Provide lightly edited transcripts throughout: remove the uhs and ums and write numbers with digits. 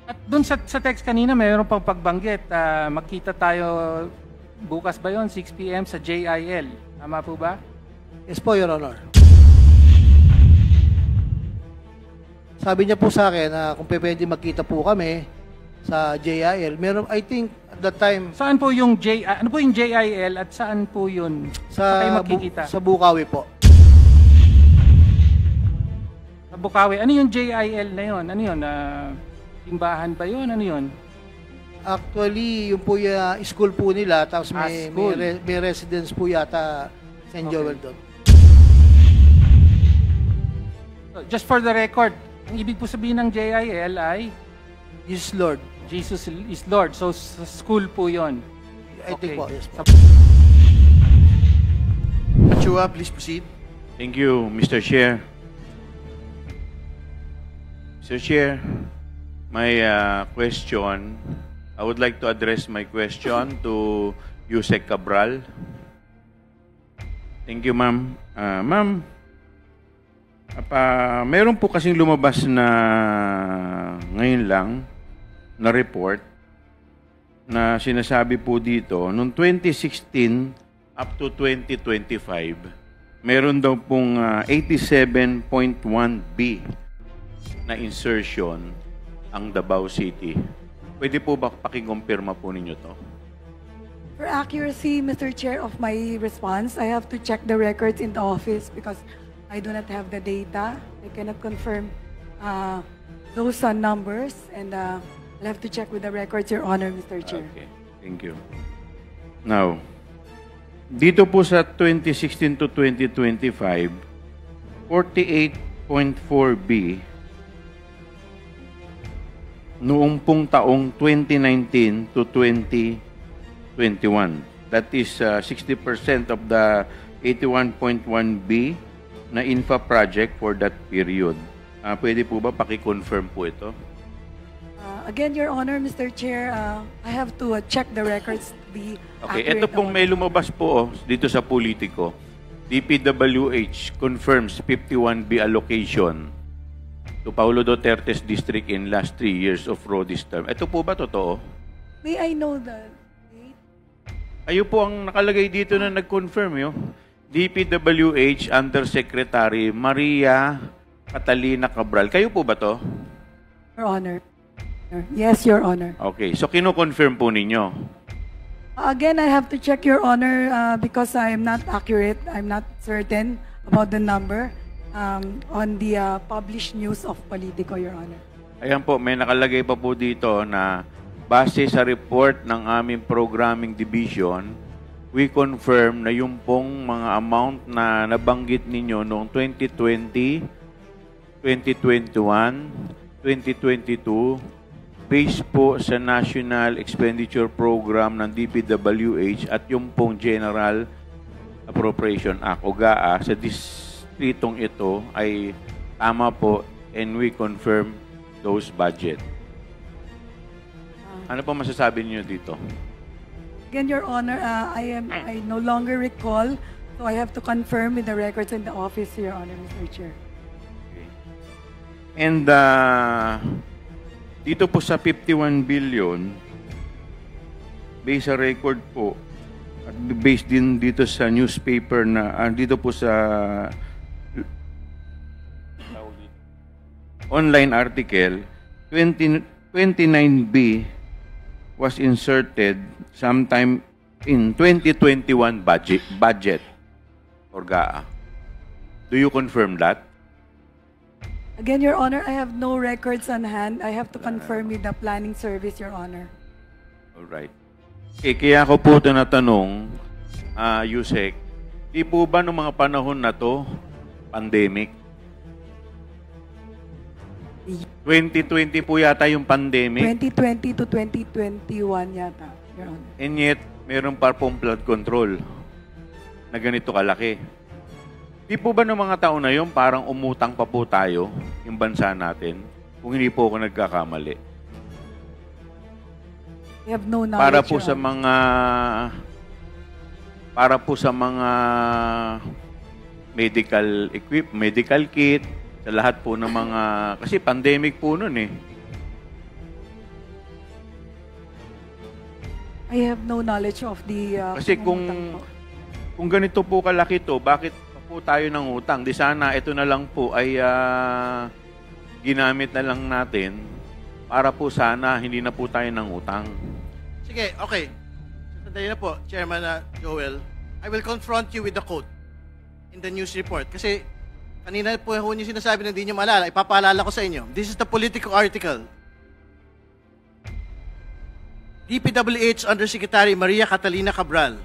At dun sa text kanina, mayroon pang pagbanggit. Magkita tayo bukas ba yon 6 p.m. sa JIL. Tama po ba? Yes po, Your Honor. Sabi niya po sa akin na kung pwede magkita po kami sa JIL. Meron, I think, at that time, Saan po yung ano po yung JIL at saan po yun? Saan kayo magkikita? sa Bukawi po. Sa Bukawi. Ano yung JIL na yun? Ano yun? Timbahan ba yun? Ano yun? Actually, yung po yung school po nila, tapos School. may residence po yata St. Joel doon. So, just for the record, ang ibig po sabihin ng JIL ay Yes, Lord. Jesus is Lord. So, sa school po yun. I think po, yes po. Achua, please proceed. Thank you, Mr. Chair. Mr. Chair, my question, I would like to address my question to Yusek Cabral. Thank you, ma'am. Ma'am, meron po kasing lumabas na ngayon lang na report na sinasabi po dito, noong 2016 up to 2025, meron daw pong 87.1B na insertion ang Davao City. Pwede po ba pakikumpirma po ninyo to? For accuracy, Mr. Chair, of my response, I have to check the records in the office because I do not have the data. I cannot confirm those numbers, and I'll have to check with the records, Your Honor, Mr. Chair. Okay, thank you. Now, dito po sa 2016 to 2025, 48.4B noong pong taong 2019 to 2021. That is 60% of the 81.1B na infra project for that period. Pwede po ba pakiconfirm po ito? Again, Your Honor, Mr. Chair, I have to check the records to be Okay, accurate. ito pong may lumabas po dito sa Politico. DPWH confirms 51B allocation to Paulo Duterte's district in last 3 years of Rodi's term. Ito po ba totoo? May I know the date? Ayo po ang nakalagay dito na nag-confirm yun. DPWH Undersecretary Maria Catalina Cabral. Kayo po ba to? Your Honor. Yes, Your Honor. Okay, so kino-confirm po ninyo. Again, I have to check, Your Honor, because I'm not accurate. I'm not certain about the number on the published news of Politico, Your Honor. Ayan po, may nakalagay pa po dito na base sa report ng aming programming division, we confirm na yung pong mga amount na nabanggit ninyo noong 2020, 2021, 2022, based po sa National Expenditure Program ng DPWH at yung pong General Appropriation Act o GAA sa distritong ito ay tama po and we confirm those budget. Ano po masasabi niyo dito? Again, Your Honor, I no longer recall, so I have to confirm with the records in the office, Your Honor, Mr. Chair. Okay. And dito po sa 51 billion, based sa record po, at based din dito sa newspaper na, dito po sa online article, 29B was inserted sometime in 2021 budget or GAA. Do you confirm that? Again, Your Honor, I have no records on hand. I have to confirm with the planning service, Your Honor. Alright. Kaya ako po ito natanong, Yusek, di po ba noong mga panahon na to, pandemic? 2020 po yata yung pandemic. 2020 to 2021 yata, Your Honor. And yet, meron pa pong flood control na ganito kalaki. Di po ba noong mga taon na yun, parang umutang pa po tayo, yung bansa natin, kung hindi po ako nagkakamali? We have no knowledge, Para po Your sa Honor. mga medical kit, sa lahat po ng mga, kasi pandemic po nun eh. I have no knowledge of the... Kasi pangungutang po. kung ganito po kalaki to, bakit pa po tayo ng utang? Di sana ito na lang po ay ginamit na lang natin para po sana hindi na po tayo ng utang. Sige, okay. Sandali na po, Chairman Joel. I will confront you with the quote in the news report. Kasi kanina po yung sinasabi na hindi nyo maalala. Ipapaalala ko sa inyo. This is the Politico article. DPWH Undersecretary Maria Catalina Cabral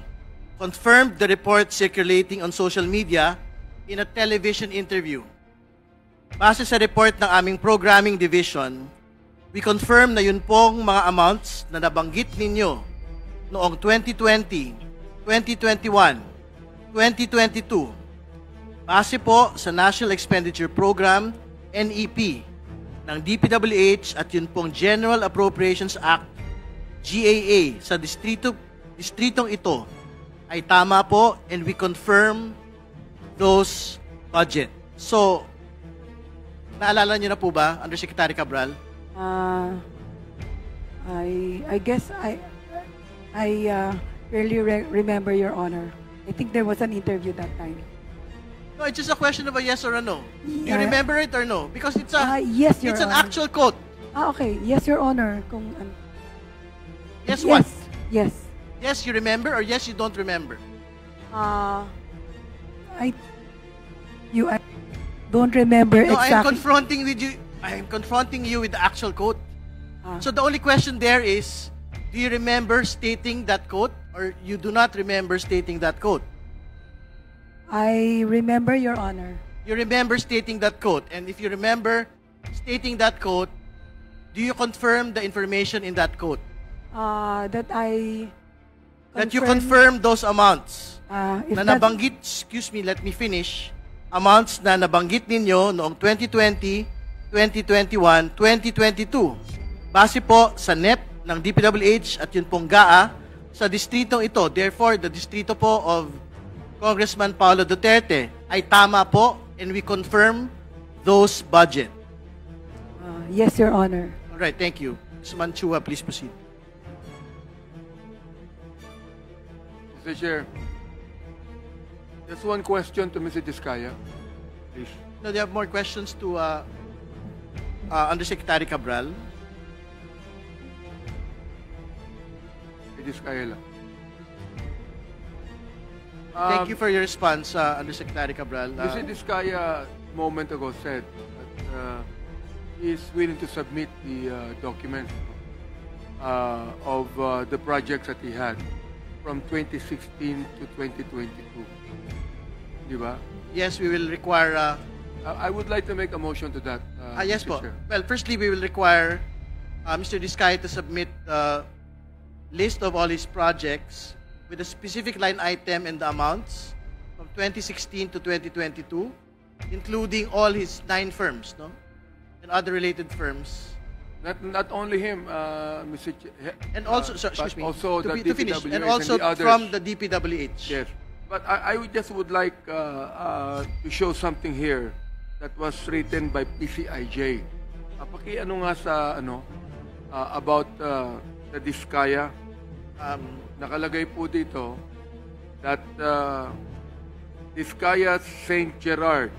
confirmed the report circulating on social media in a television interview. Base sa report ng aming programming division, we confirm na yun pong mga amounts na nabanggit ninyo noong 2020, 2021, 2022. Base po sa National Expenditure Program, NEP, ng DPWH at yun pong General Appropriations Act, GAA, sa distritong ito ay tama po and we confirm those budget. So, naalala niyo na po ba, Undersecretary Cabral? I guess I barely remember, Your Honor. I think there was an interview that time. No, it's just a question of a yes or a no. Do you Yeah. remember it or no? Because it's Yes, Your it's an Honor. actual quote. Okay. Yes, Your Honor. Kung, Yes, what? Yes. Yes, you remember or yes, you don't remember? I don't remember No, I am exactly. confronting you with the actual quote. Ah. So the only question there is, do you remember stating that quote or you do not remember stating that quote? I remember, Your Honor. You remember stating that quote, and if you remember stating that quote, do you confirm the information in that quote? That you confirm those amounts if na that's- nabanggit, excuse me, let me finish, amounts na nabanggit ninyo noong 2020, 2021, 2022. Base po sa NEP ng DPWH at yun pong GAA sa distritong ito. Therefore, the distrito po of Congressman Paulo Duterte ay tama po and we confirm those budget. Yes, Your Honor. All right, thank you. Ms. Manchua, please proceed. Mr. Chair, just one question to Mr. Diskaya, please. No, do you have more questions to Undersecretary Cabral? Mr. Diskaya lang. Thank you for your response, Undersecretary Cabral. Mr. Diskaya a moment ago said that he is willing to submit the documents of the projects that he had from 2016 to 2022. Di ba? Yes, we will require... I would like to make a motion to that. yes Mr. po. Chair. Well, firstly, we will require Mr. Diskaya to submit list of all his projects with a specific line item and the amounts from 2016 to 2022, including all his 9 firms, no? And other related firms. Not only him, Mr. And also, excuse me, also the to finish, DPWH and also the others. from the DPWH. Yes. But I would like to show something here that was written by PCIJ. Paki-ano nga sa about the Diskaya. Nakalagay po dito that Diskaya St. Gerard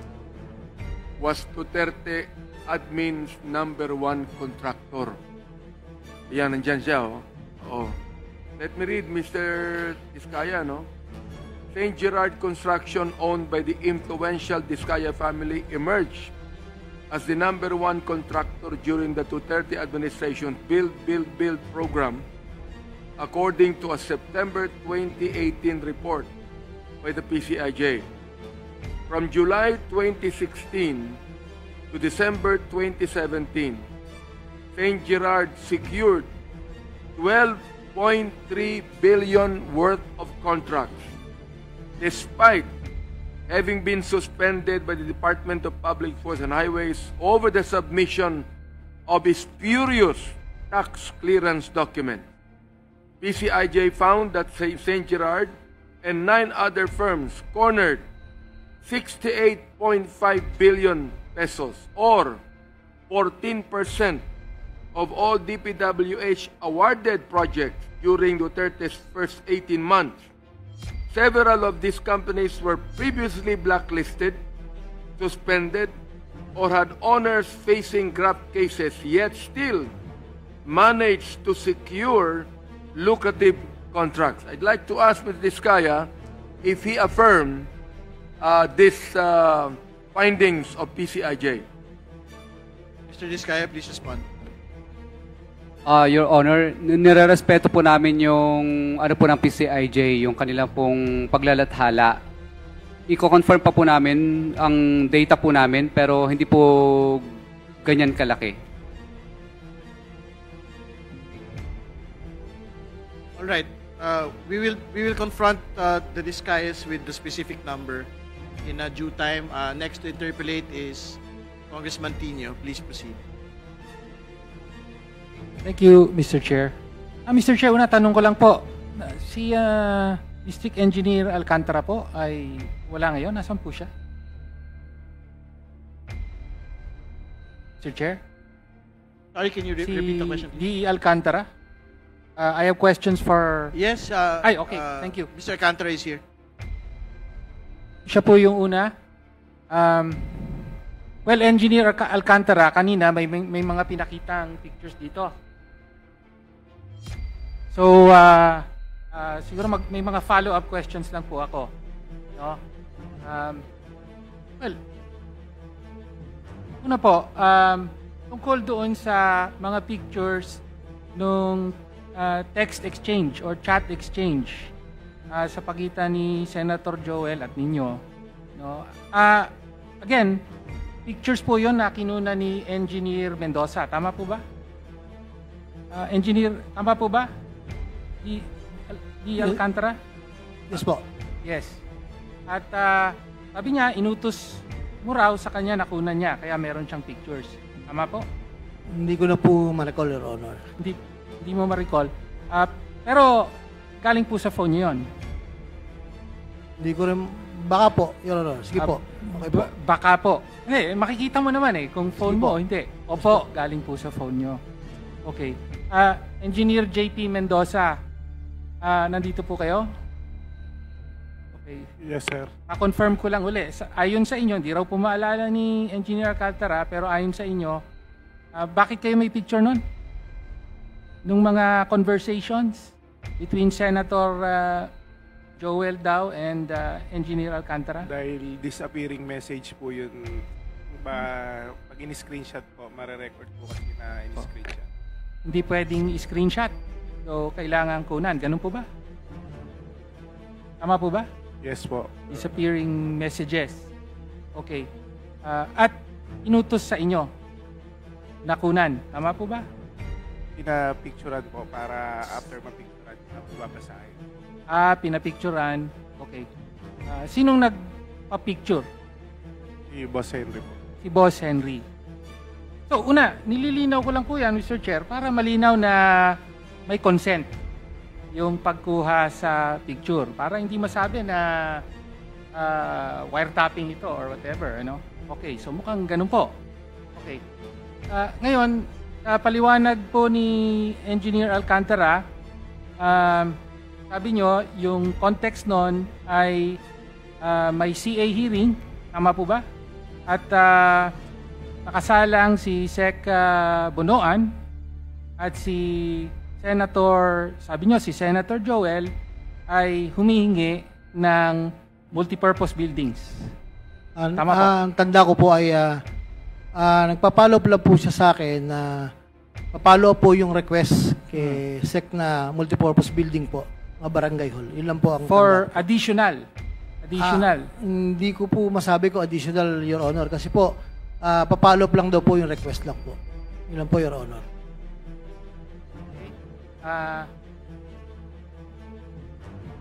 was Duterte admin's #1 contractor. Yan, nandyan siya, oh. Oh. Let me read, Mr. Diskaya, no? St. Gerard Construction, owned by the influential Diskaya family, emerged as the #1 contractor during the Duterte administration's Build program, according to a September 2018 report by the PCIJ. From July 2016 to December 2017, St. Gerard secured 12.3 billion worth of contracts, despite having been suspended by the Department of Public Works and Highways over the submission of a spurious tax clearance document. PCIJ found that St. Gerard and 9 other firms cornered 68.5 billion pesos or 14% of all DPWH awarded projects during Duterte's first 18 months. Several of these companies were previously blacklisted, suspended, or had owners facing graft cases, yet still managed to secure lucrative contracts. I'd like to ask Mr. Diskaya if he affirmed these findings of PCIJ. Mr. Diskaya, please respond. Your Honor, nirerespeto po namin yung ano po ng PCIJ, yung kanilang pong paglalathala. Iko-confirm pa po namin ang data po namin pero hindi po ganyan kalaki. All right. We will confront the Discayas with the specific number in a due time. Next to interpolate is Congressman Tino. Please proceed. Thank you, Mr. Chair. Mr. Chair, una tanong ko lang po. Si District Engineer Alcantara po ay wala ngayon. Nasaan po siya? Mr. Chair? Sorry, can you repeat the question, please? D. Alcantara? I have questions for... Yes. Ay, okay. Thank you. Mr. Alcantara is here. Siya po yung una. Well, Engineer Alcantara, kanina may mga pinakitang pictures dito. So, siguro may mga follow-up questions lang po ako. No? Well, una po, tungkol doon sa mga pictures nung text exchange or chat exchange sa pagitan ni Senator Joel at ninyo. No? Again, pictures po yon na kinuna ni Engineer Mendoza. Tama po ba? Engineer, tama po ba? Di Alcantara? Yes po. Yes. At sabi niya, inutos mo raw sa kanya, nakunan niya, kaya meron siyang pictures. Tama po? Hindi ko na po ma-recall, Your Honor. Hindi mo ma-recall. Pero galing po sa phone niyo yun. Hindi ko rin, baka po, Your Honor. Sige po. Okay po. Baka po. Hindi, makikita mo naman kung phone mo, hindi. Opo, galing po sa phone niyo. Okay. Engineer JP Mendoza, nandito po kayo? Okay. Yes, sir. Pa-confirm ko lang uli. Ayon sa inyo, hindi raw po maalala ni Engineer Alcantara, pero ayon sa inyo, bakit kayo may picture nun? Nung mga conversations between Senator Joel Dao and Engineer Alcantara? Dahil disappearing message po yun. Pag in-screenshot po, mare-record po kasi na in-screenshot. Hindi pwedeng i-screenshot. So, kailangan kunan. Ganun po ba? Tama po ba? Yes po. Disappearing messages. Okay. At inutos sa inyo na kunan. Tama po ba? Pinapicturan po para after mapicturan, babasahin. Pinapicturan. Okay. Sinong nagpa-picture? Si Boss Henry po. Si Boss Henry. So, una, nililinaw ko lang po yan, Mr. Chair, para malinaw na may consent yung pagkuha sa picture. Para hindi masabi na wiretapping ito or whatever. Ano? Okay, so mukhang ganun po. Okay. Ngayon, paliwanag po ni Engineer Alcantara, sabi nyo, yung context nun ay may CA hearing. Tama po ba? At nakasalang si Sec Bonoan at si Senator, sabi nyo, si Senator Joel ay humihingi ng multipurpose buildings. Tama po? Ang tanda ko po ay nagpa-follow up lang po siya sa akin na pa-follow up po yung request kay SEC na multipurpose building po, mga barangay hall. Yun lang po ang For tanda. additional. Hindi ko po masabi ko additional, Your Honor, kasi po pa-follow up lang daw po yung request lang po. Yun lang po, Your Honor.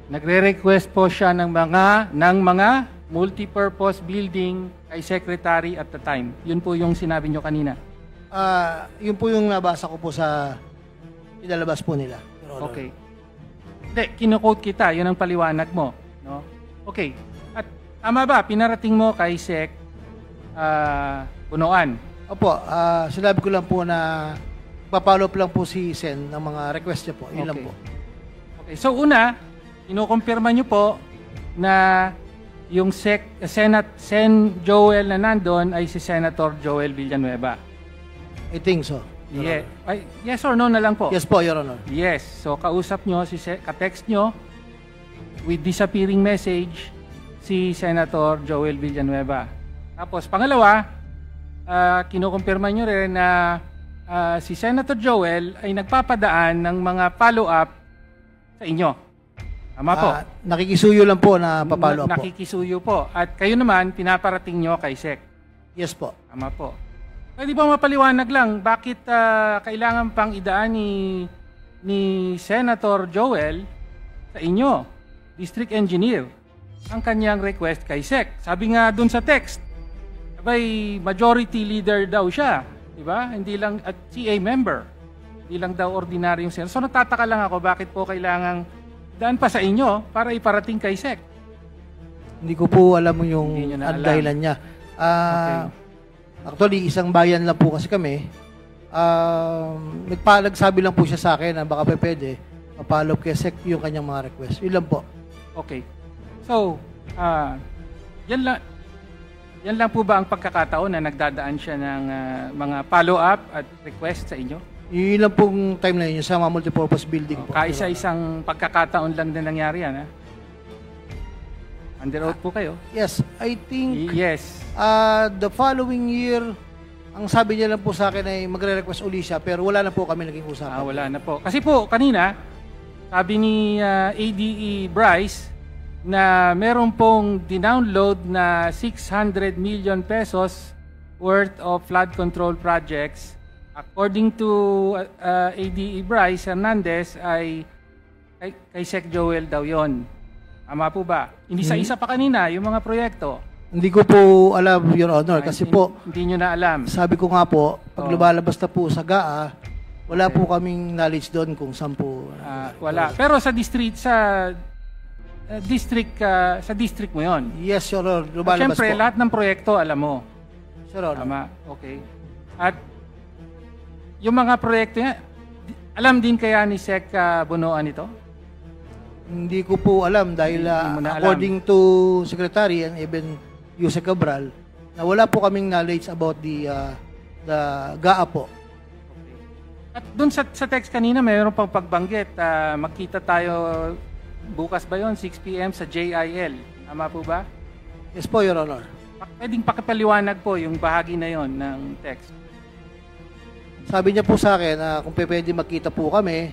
Nagre-request po siya ng mga multipurpose building kay Secretary at the time. Yun po yung sinabi nyo kanina. Yun po yung nabasa ko po sa ilalabas po nila, Your Honor. Okay. Hindi, kinu-quote kita. Yun ang paliwanag mo. No? Okay. At tama ba, pinarating mo kay Sec Bunoan? Opo, sinabi ko lang po na Nagpa-follow up lang po si Sen ng mga request niya po. Yun lang Okay. po. Okay, so una, kinukumpirma nyo po na yung Sen Joel na nandun ay si Senator Joel Villanueva. I think so. Your Yeah. Honor. Ay, yes or no na lang po? Yes po, Your Honor. Yes. So, kausap nyo, ka-text nyo with disappearing message si Senator Joel Villanueva. Tapos, pangalawa, kinukumpirma nyo rin na si Senator Joel ay nagpapadaan ng mga follow-up sa inyo. Tama po? Nakikisuyo lang po na papalo po. Nakikisuyo po. At kayo naman, pinaparating nyo kay SEC. Yes po. Tama po. Pwede ba mapaliwanag lang bakit kailangan pang idaan ni Senator Joel sa inyo, District Engineer, ang kanyang request kay SEC? Sabi nga dun sa text, abay, majority leader daw siya, di ba? Hindi lang at CA member, hindi lang daw ordinaryong senator. So nagtataka lang ako bakit po kailangang daan pa sa inyo para iparating kay SEC. Hindi ko po alam yung Hindi nyo na alam. dahilan niya. Okay. Actually, isang bayan lang po kasi kami. Nagsabi lang po siya sa akin na baka pwede mapalo kay SEC yung kanyang mga request. Yun lang po. Okay. So, yan lang po ba ang pagkakataon na nagdadaan siya ng mga follow-up at request sa inyo? Yun lang pong time na yun sa mga multipurpose building po. Kaisa-isang pagkakataon lang din nangyari yan, ha? Under oath po kayo? Yes, I think Yes. the following year, ang sabi niya lang po sa akin ay magre-request uli siya pero wala na po kami naging usapan. Wala na po. Kasi po, kanina, sabi ni ADE Bryce na meron pong dinownload na 600 million pesos worth of flood control projects. According to ADE Bryce Hernandez, ay kay Sec Joel daw yon. Tama po ba? Hindi sa isa pa kanina, yung mga proyekto. Hindi ko po alam, Your Honor, kasi po, Hindi nyo na alam. sabi ko nga po, pag lumalabas na po sa GAA, wala po kaming knowledge doon kung saan po. Wala. Pero sa district, sa district mo yon. Yes, Your Honor, At lumalabas syempre, po. lahat ng proyekto, alam mo. Your Honor. Tama. Okay. At yung mga proyekto niya, alam din kaya ni Sec Bonoan ito? Hindi ko po alam dahil Hindi mo na alam. according to Secretary and even Yusek Cabral, na wala po kaming knowledge about the GAA po. At dun sa text kanina, mayroon pang pagbanggit. Magkita tayo bukas ba yon 6 p.m. sa JIL. Tama po ba? Yes po, Your Honor. Pwedeng pakipaliwanag po yung bahagi na yon ng text. Sabi niya po sa akin na kung pwede magkita po kami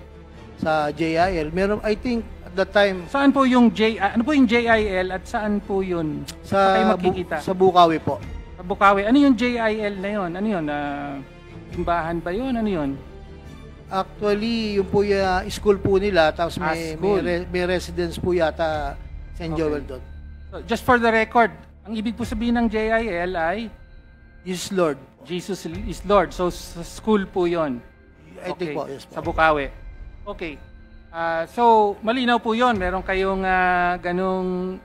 sa JIL. Meron, I think, at that time, Saan po yung ano po yung JIL at saan po yun? Saan kayo magkikita? sa Bukawi po. Sa Bukawi. Ano yung JIL na yon? Ano yun? Simbahan ba yun? Ano yun? Actually, yung po yung school po nila, tapos School. may residence po yata St. Joel doon. So, just for the record, ang ibig po sabihin ng JIL ay Jesus Lord. Jesus is Lord. So, sa school po yon. I think po, yes po. Sa Bukawi. Okay. So, malinaw po yon. Meron kayong ganong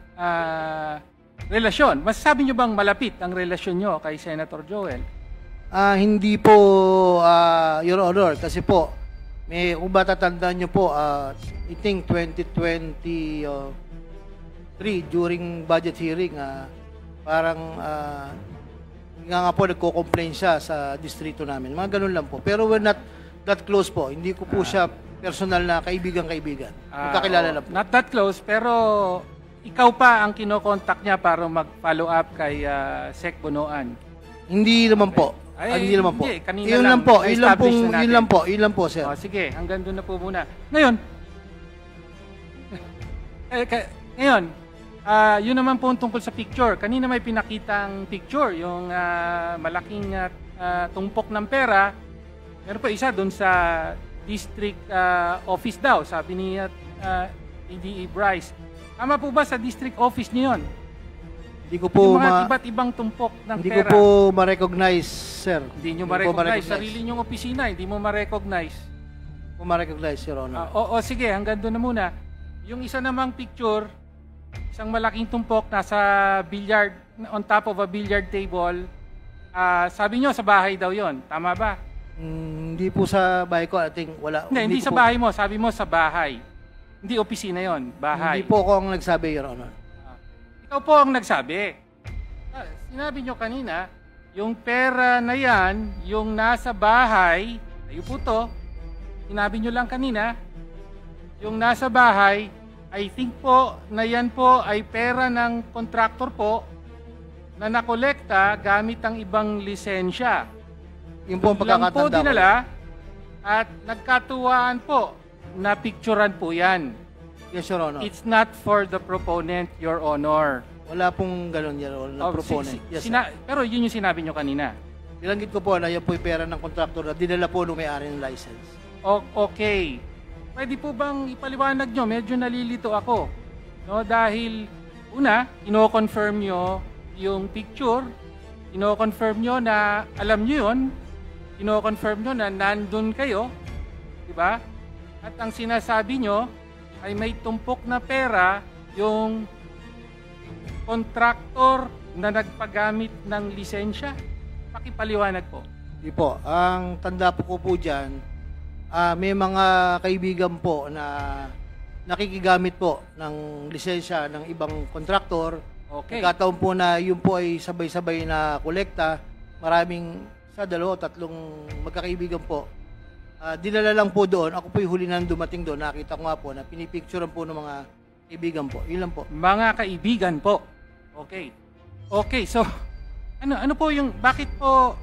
relasyon. Masasabi nyo bang malapit ang relasyon nyo kay Senator Joel? Hindi po, Your Honor, kasi po, kung matatandaan nyo po, I think 2023 during budget hearing, parang nga po nagko-complain siya sa distrito namin. Mga ganun lang po. Pero we're not that close po. Hindi ko po siya personal na kaibigan-kaibigan. Magkakilala lang po. Not that close, pero ikaw pa ang kinokontak niya para mag-follow up kay Sec Bonoan. Hindi naman po. Hindi naman po. Kanina Yun lang po. na-establish na natin. Yun lang po, sir. Sige, hanggang doon na po muna. Ngayon, yun naman po tungkol sa picture. Kanina may pinakitang picture, yung malaking tumpok ng pera. Meron po isa doon sa district office daw, sabi ni ADE Bryce. Tama po ba sa district office niyo yun? Hindi ko po Yung mga iba't ibang tumpok ng hindi pera. ko po ma-recognize, sir. Hindi nyo ma-recognize. Sarili nyong opisina, hindi mo ma-recognize. Hindi ko ma-recognize, Your Honor. Sige, hanggang doon na muna. Yung isa namang picture, isang malaking tumpok nasa billiard, on top of a billiard table. Sabi nyo sa bahay daw yon, tama ba? Hindi po sa bahay ko, I think wala. Hindi ko sa po- bahay mo. Sabi mo sa bahay. Hindi opisina yon, bahay. Hindi po ako ang nagsabi, Your Honor. Ikaw po ang nagsabi. Sinabi nyo kanina, yung pera na yan, yung nasa bahay, tayo po to, sinabi nyo lang kanina, yung nasa bahay, I think po na yan po ay pera ng kontraktor po na nakolekta gamit ang ibang lisensya. Yung po ang Lang po pagkakatanda ko. dinala at nagkatuwaan po na picturean po yan. Yes, Your Honor. It's not for the proponent, Your Honor. Wala pong ganun, Your Honor, na proponent. Yes, sir. Pero yun yung sinabi nyo kanina. Bilanggit ko po na yan po yung pera ng kontraktor na dinala po nung may-ari ng license. Okay. Pwede po bang ipaliwanag nyo? Medyo nalilito ako. No, dahil, una, ino-confirm nyo yung picture, ino-confirm nyo na alam nyo yun, ino-confirm nyo na nandun kayo, di ba? At ang sinasabi nyo ay may tumpok na pera yung kontraktor na nagpagamit ng lisensya. Pakipaliwanag po. Di po. Ang tanda po ko dyan, may mga kaibigan po na nakikigamit po ng lisensya ng ibang kontraktor. Okay. Nagkataon po na yun po ay sabay-sabay na kolekta. Maraming, sa 2 o 3 magkakaibigan po. Dinala lang po doon. Ako po yung huli na dumating doon. Nakita ko nga po na pinipicturean po ng mga kaibigan po. Yun lang po. Mga kaibigan po. Okay. Okay, so ano po yung bakit po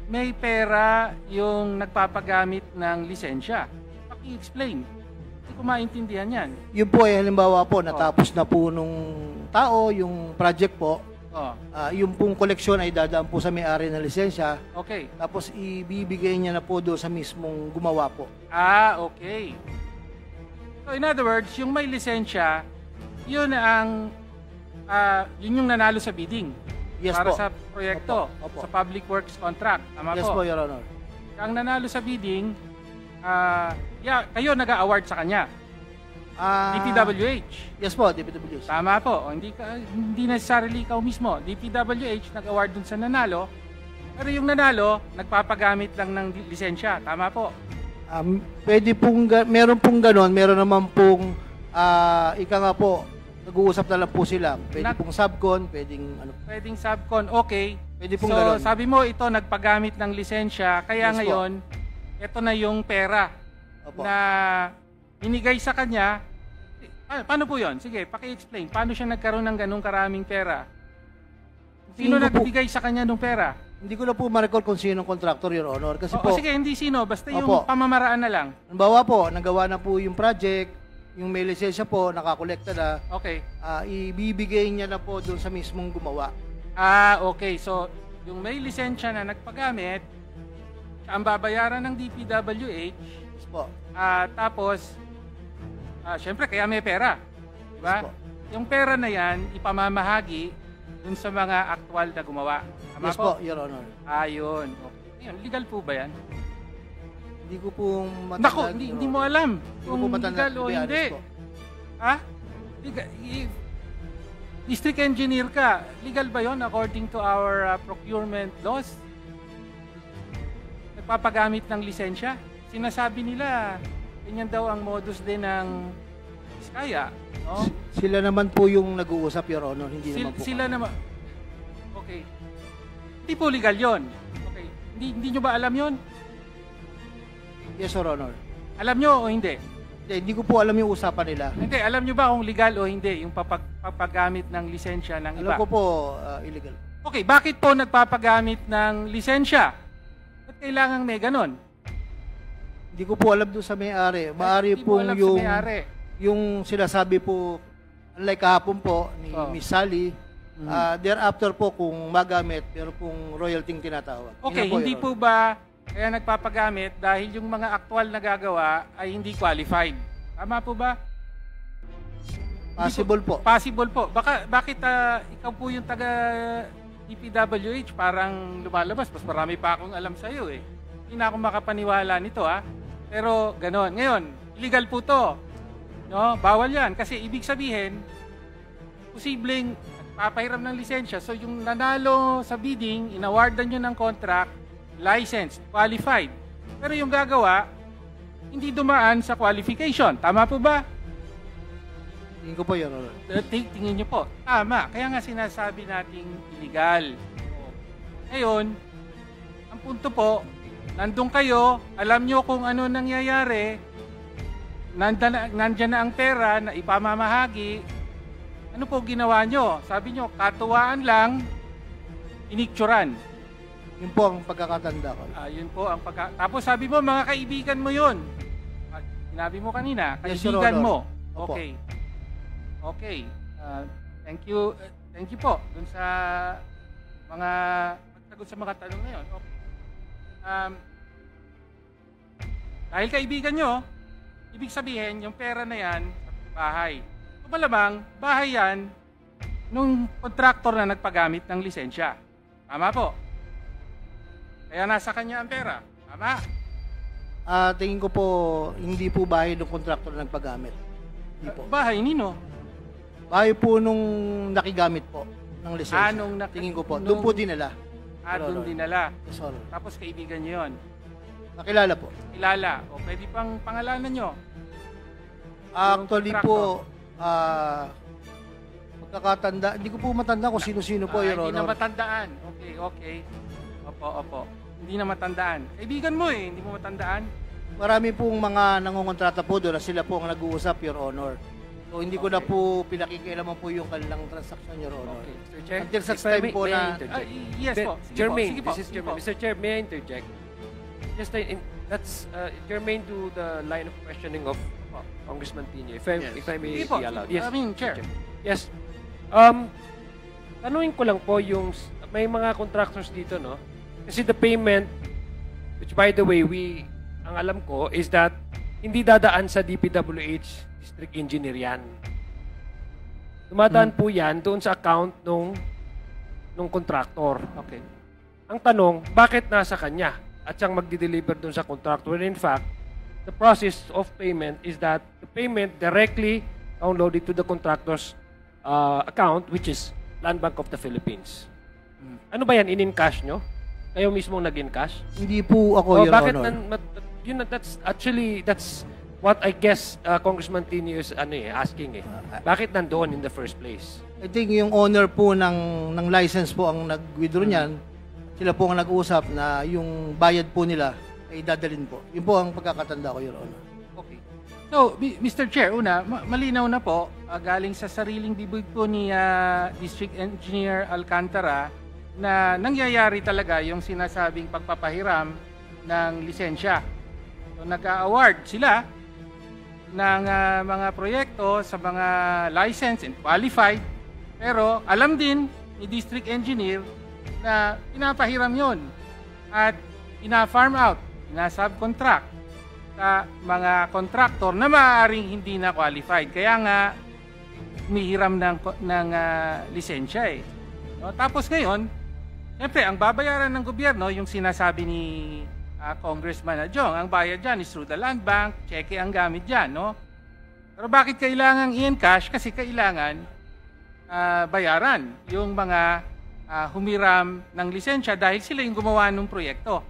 may pera yung nagpapagamit ng lisensya? Paki-explain. Hindi ko maintindihan 'yan. Yun po ay halimbawa po natapos na po nung tao yung project po. Yung pong koleksyon ay dadaan po sa may-ari ng lisensya. Okay. Tapos ibibigay niya na po doon sa mismong gumawa po. Okay. So in other words, yung may lisensya, yun ang yun yung nanalo sa bidding. Yes para po. sa proyekto, Opo. sa public works contract. Tama Yes po? po, Your Honor. Ang nanalo sa bidding, kayo nag-award sa kanya. DPWH. Yes po, DPWH. Tama po. Hindi necessarily ikaw mismo. DPWH nag-award dun sa nanalo. Pero yung nanalo, nagpapagamit lang ng lisensya. Tama po. Pwede pong, meron pong ganon, meron naman pong, ika nga po, nag-uusap na lang po sila. Pwede pong subcon, pwedeng ano. Pwedeng subcon, okay. Pwede pong so, ganon. sabi mo, ito nagpagamit ng lisensya. Kaya Yes, ngayon, ito na yung pera Opo. na binigay sa kanya. Paano po yun? Sige, paki-explain. Paano siya nagkaroon ng ganung karaming pera? Sino nagbigay sa kanya ng pera? Hindi ko na po ma-recall kung sino ang contractor, Your Honor. Kasi po, sige, hindi sino. Basta yung Opo. pamamaraan na lang. halimbawa po, nagawa na po yung project, yung may lisensya po, nakakolekta na, Okay. ibibigay niya na po doon sa mismong gumawa. Okay. So, yung may lisensya na nagpagamit, siya ang babayaran ng DPWH. Yes po. Tapos, syempre, kaya may pera. Diba? Yes po. Yung pera na yan, ipamamahagi dun sa mga aktual na gumawa. Tama Yes po, Your Honor. Yun. Okay. Yun, legal po ba yan? Hindi ko po matandaan. Naku, hindi mo alam Hindi ko kung po matandaan, legal o to be honest hindi. po. District engineer ka, legal ba yon according to our procurement laws? Nagpapagamit ng lisensya? Sinasabi nila, ganyan daw ang modus din ng Iskaya. No? Sila naman po yung nag-uusap, Your Honor. Hindi naman po. Sila naman. Okay. Hindi po legal yon. Okay. Hindi nyo ba alam yon? Yes, Your Honor. Alam nyo o hindi? Hindi ko po alam yung usapan nila. Hindi. Alam nyo ba kung legal o hindi yung papagamit ng lisensya ng iba? Alam ko po, illegal. Okay, bakit po nagpapagamit ng lisensya? Ba't kailangan may ganon? Hindi ko po alam doon sa may-ari. Maari Hindi mo pong alam sa may-ari. yung sinasabi po, unlike kahapon po ni Miss Sally, thereafter po kung magamit, pero pong royalty tinatawag. Okay, hindi po ba kaya nagpapagamit dahil yung mga aktual na gagawa ay hindi qualified? Tama po ba? Possible po. Possible po. Bakit ikaw po yung taga DPWH parang lumalabas? Mas marami pa akong alam sa iyo eh. Hindi na ako makapaniwala nito Pero ganon. Ngayon, illegal po to. No? Bawal yan. Kasi ibig sabihin, posibleng papahiram ng lisensya. So yung nanalo sa bidding, inawardan nyo ng contract, licensed, qualified. Pero yung gagawa, hindi dumaan sa qualification. Tama po ba? Tingin ko po, Your Honor. Tingin nyo po. Tama. Kaya nga sinasabi nating illegal. Ngayon, ang punto po, nandun kayo, alam nyo kung ano nangyayari, nandyan na ang pera na ipamamahagi, ano po ginawa nyo? Sabi nyo, katuwaan lang, inikturan. Yun po ang pagkakatanda ko. Yun po ang Tapos sabi mo, mga kaibigan mo yun. Sinabi mo kanina, Yes, Your kaibigan mo. Honor. Opo. Okay. Okay. Thank you. Thank you po dun sa mga pagsagot sa mga tanong na yun. Okay. Dahil kaibigan nyo, ibig sabihin, yung pera na yan, bahay. So malamang, bahay yan nung kontraktor na nagpagamit ng lisensya. Tama po. Kaya nasa kanya ang pera. Tama. Tingin ko po, hindi po bahay ng kontraktor na nagpagamit. Hindi po. Bahay nino? Bahay po nung nakigamit po ng lisensya. Tingin ko po. Doon po dinala. Doon dinala. Yes, Honor. Tapos kaibigan nyo yun. Nakilala po. Kilala. O pwede pang pangalanan nyo. Actually po, magkakatanda. Hindi ko po matanda kung sino-sino po, Your Hindi na Honor. matandaan. Okay. Opo. Hindi na matandaan. Kaibigan mo hindi mo matandaan. Marami pong mga nangungontrata po doon na sila po ang nag-uusap, Your Honor. So, hindi ko na po pinakikialaman po yung kanilang transaction, Your Honor. Okay. Mr. Chair, Until such if I time po may na... interject. Yes po. Sige Jermaine, po. this is Jermaine. Mr. Chair, may I interject? Just that's germane to the line of questioning of Congressman Tino. If I may Sige po. be allowed. I mean, Chair. Yes. Tanungin ko lang po yung may mga contractors dito, no? Kasi the payment, which by the way, ang alam ko is that hindi dadaan sa DPWH District Engineer yan. Dumadaan po yan doon sa account nung contractor. Okay. Ang tanong, bakit nasa kanya? At siyang magdi-deliver doon sa contractor. In fact, the process of payment is that the payment directly downloaded to the contractor's account, which is Land Bank of the Philippines. Ano ba yan? In-encash nyo? Kayo mismo nag-encash? Hindi po ako, Your bakit Honor. that's what I guess Congressman Tino is asking Bakit nandoon in the first place? I think yung owner po ng license po ang nag-withdraw niyan. Sila po ang nag-uusap na yung bayad po nila ay dadalhin po. Yun po ang pagkakatanda ko, Your Honor. Okay. So, Mr. Chair, una, malinaw na po, galing sa sariling bibig po ni District Engineer Alcantara na nangyayari talaga yung sinasabing pagpapahiram ng lisensya. So, nag-award sila ng mga proyekto sa mga licensed and qualified, pero alam din ni District Engineer na pinapahiram yon at ina-farm out, ina-subcontract sa mga contractor na maaaring hindi na qualified. Kaya nga, humihiram ng lisensya No? Tapos ngayon, siyempre, ang babayaran ng gobyerno, yung sinasabi ni Congressman Adjong, ang bayad dyan is through the land bank, cheque ang gamit dyan. No? Pero bakit kailangan i-encash? Kasi kailangan bayaran yung mga humiram ng lisensya dahil sila yung gumawa ng proyekto.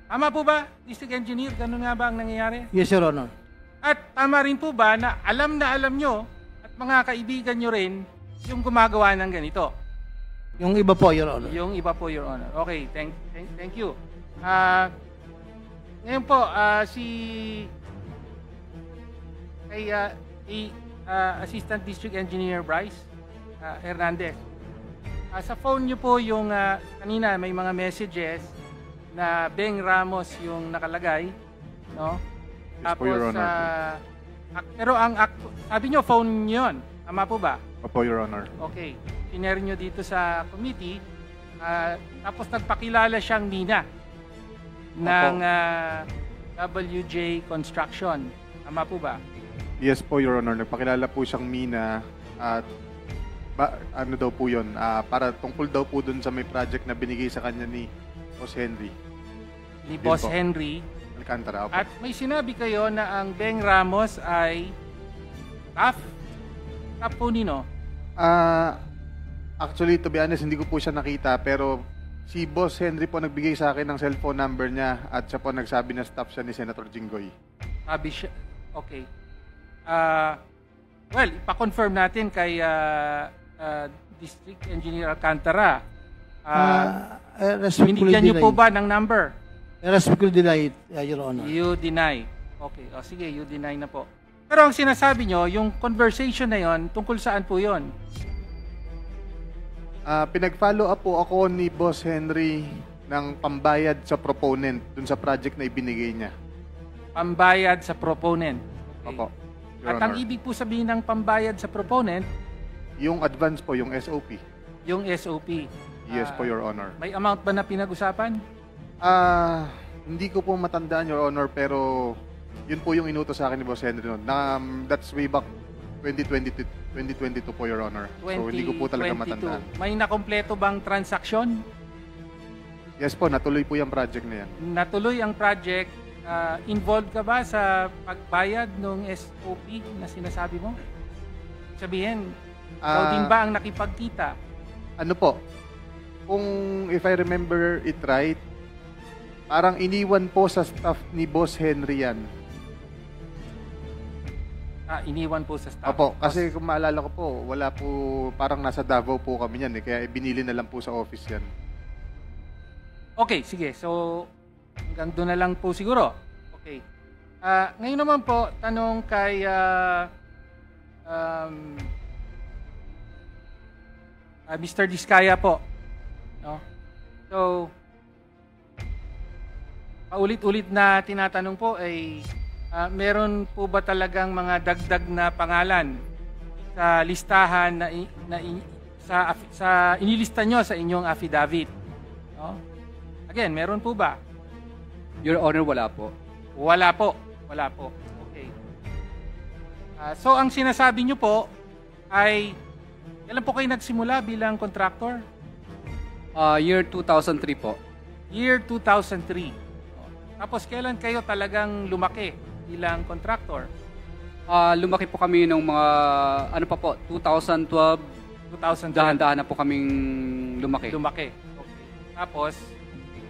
Tama po ba, District Engineer? Ganun nga ba ang nangyayari? Yes, Your Honor. At tama rin po ba na alam nyo at mga kaibigan nyo rin yung gumagawa ng ganito? Yung iba po, Your Honor. Yung iba po, Your Honor. Okay, thank you. Ngayon po, Assistant District Engineer Bryce Hernandez. Sa phone nyo po yung kanina may mga messages na Beng Ramos yung nakalagay, no? Yes po, Your Honor. Pero sabi nyo phone nyo yun. Tama po ba? Opo, Your Honor. Okay. Sinare nyo dito sa committee. Tapos nagpakilala siyang Mina ng WJ Construction. Tama po ba? Yes po, Your Honor. Nagpakilala po siyang Mina at ano daw po yun, para tungkol daw po dun sa may project na binigay sa kanya ni Boss Henry. Ni Boss Henry. Alcantara. Opo. At may sinabi kayo na ang Beng Ramos ay staff po nino? Actually, to be honest, hindi ko po siya nakita, pero Si Boss Henry po nagbigay sa akin ng cellphone number niya at siya po nagsabi na staff siya ni Senator Jinggoy. Sabi siya, okay. Well, ipa-confirm natin kay District Engineer Alcantara. Binigyan niyo po ba ng number? Respectfully deny it, Your Honor. You deny. Okay, o sige, you deny na po. Pero ang sinasabi nyo, yung conversation na yon, tungkol saan po yon? Pinag-follow up po ako ni Boss Henry ng pambayad sa proponent dun sa project na ibinigay niya. Pambayad sa proponent. Okay. Opo, Your At ang Honor. ibig po sabihin ng pambayad sa proponent, Yung advance po, yung SOP. yung SOP. Yes po, Your Honor. May amount ba na pinag-usapan? Hindi ko po matandaan, Your Honor, pero yun po yung inutos sa akin ni Boss Henry noon. That's way back 2022 po, Your Honor. So, hindi ko po talaga 2022. matandaan. May nakompleto bang transaksyon? Yes po, natuloy po yung project na yan. Natuloy ang project. Involved ka ba sa pagbayad ng SOP na sinasabi mo? Sabihin, ikaw din ba ang nakipagkita? Ano po? Kung if I remember it right, parang iniwan po sa staff ni Boss Henry yan. Iniwan po sa staff? Opo, kasi kung maalala ko po, wala po, parang nasa Davao po kami yan kaya binili na lang po sa office yan. Okay, sige. So, hanggang doon na lang po siguro. Okay. Ngayon naman po, tanong kay Mr. Diskaya po. No? So, paulit-ulit na tinatanong po ay meron po ba talagang mga dagdag na pangalan sa listahan sa inilista nyo sa inyong affidavit? No? Again, meron po ba? Your Honor, wala po. Wala po. Wala po. Okay. So, ang sinasabi nyo po ay, kailan po kayo nagsimula bilang contractor? Year 2003 po. Year 2003. Tapos, kailan kayo talagang lumaki bilang contractor? Lumaki po kami nung mga, 2012. 2012. Dahan-dahan na po kaming lumaki. Okay. Tapos,